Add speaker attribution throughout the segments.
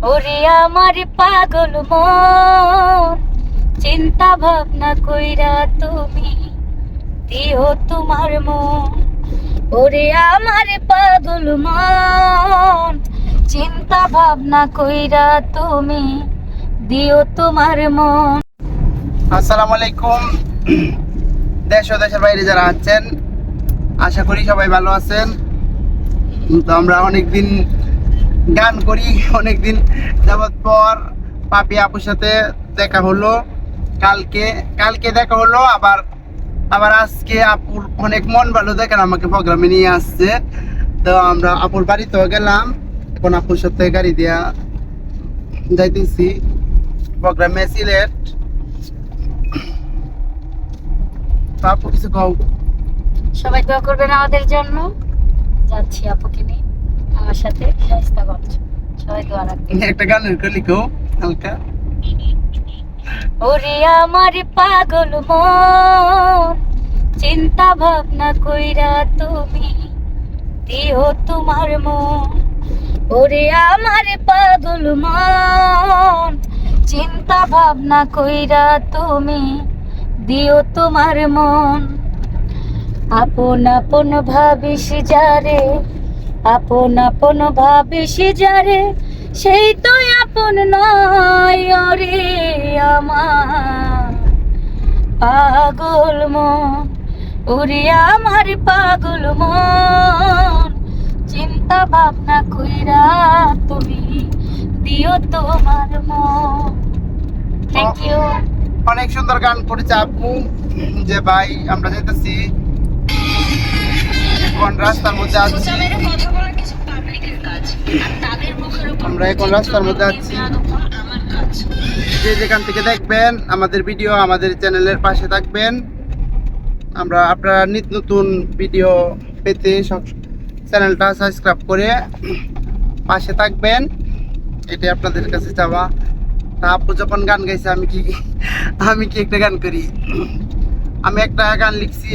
Speaker 1: ওরে আমার পাগল মন, চিন্তা ভাবনা কইরা তুমি দিও তোমার মন। ওরে আমার পাগল মন, চিন্তা ভাবনা কইরা তুমি দিও তোমার মন।
Speaker 2: আসসালামু আলাইকুম। দেশ ও দেশের বাইরে যারা আছেন, আশা করি সবাই ভালো আছেন। তো আমরা অনেকদিন গান করি, অনেকদিন যাবত পর পাপি আপুর সাথে দেখা হলো। কালকে দেখা হলো, আবার আজকে আপুর অনেক মন ভালো, দেখেন আমাকে প্রোগ্রামে নিয়ে আসছে। তো আমরা আপুর বাড়িতেও গেলাম, এখন আপুর সাথে গাড়ি দিয়া যাইতেছি প্রোগ্রামে সিলেট। আপু কিছু কও।
Speaker 1: সবাই দোয়া করবেন আমাদের জন্য। যাচ্ছি আপুকে নিয়ে, আমার সাথে ব্যবস্থা করছো, সবাই দোয়া রাখবেন।
Speaker 2: একটা গানের কলি কও হালকা।
Speaker 1: ওরে আমার পাগল মন, চিন্তা ভাবনা কইরা তুমি দিও তোমার মন। ওরে আমার পাগল মন, চিন্তা ভাবনা কইরা তুমি দিও তোমার মন। আপন আপন ভাবিস যারে, আপন আপন ভাবিস যারে, সেই তো আপন নয়। ওরে আমার পাগল মন, ওরে আমার পাগল মন, চিন্তা ভাবনা কইরা তুমি দিও তোমার মন। Thank you.
Speaker 2: অনেক সুন্দর গান করেছে আপু। যে ভাই আমরা যেতেছি, এখন রাস্তার মধ্যে আছি, আমরা এখন রাস্তার মধ্যে আছি। যে যেখান থেকে দেখবেন আমাদের ভিডিও, আমাদের চ্যানেলের পাশে থাকবেন। আমরা আপনারা নিত্য নতুন ভিডিও পেতে সব চ্যানেলটা সাবস্ক্রাইব করে পাশে থাকবেন, এটাই আপনাদের কাছে চাওয়া। তা আপু যখন গান গাইছে, আমি কি একটা গান করি। আমি একটা গান লিখছি,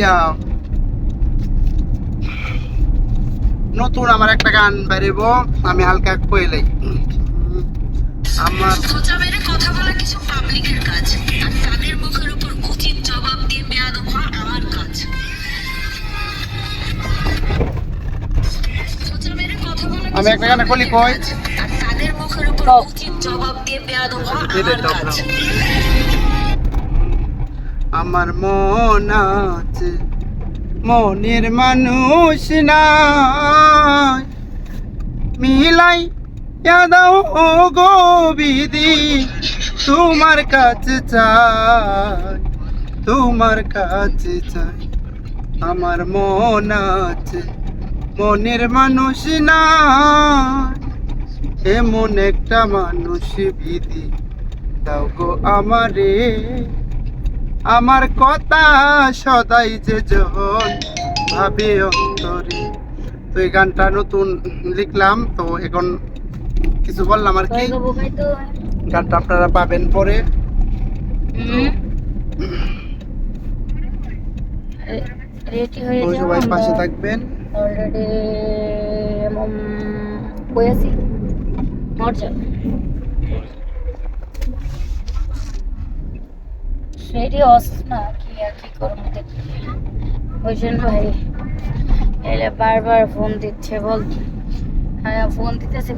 Speaker 2: নতুন আমার একটা গান বেরোব, আমি হালকা কইলাই। আমার
Speaker 1: কথা বলা কিছু পাবলিকের কাজ, আর তাদের মুখের উপর উচিত জবাব দিয়ে বেয়াদব হওয়া আমার কাজ।
Speaker 2: আমি একটা গানে কলি কই,
Speaker 1: আর তাদের মুখের উপর উচিত জবাব দিয়ে বেয়াদব হওয়া আমার কাজ।
Speaker 2: আমার মন আছে, মনের মানুষ নাই, মিলাই দাও ও গো বিধি, তোমার কাছে চাই, তোমার কাছে চাই। আমার মন আছে, মনের মানুষ নাই, এমন একটা মানুষ বিধি দাও গো আমারে। আমার কথা সদাই যে যখন ভাবে অন্তরে। তো এই গানটা নতুন লিখলাম, তো এখন কিছু বললাম আর কি। গানটা আপনারা পাবেন পরে। সবাই পাশে থাকবেন।
Speaker 1: অলরেডি বইয়াছি মর্যাদা সেটি অস না কি আর কি করবো দেখি। ওই জন্য ভাই এলে বারবার ফোন দিচ্ছে, বল হ্যাঁ ফোন দিতেছে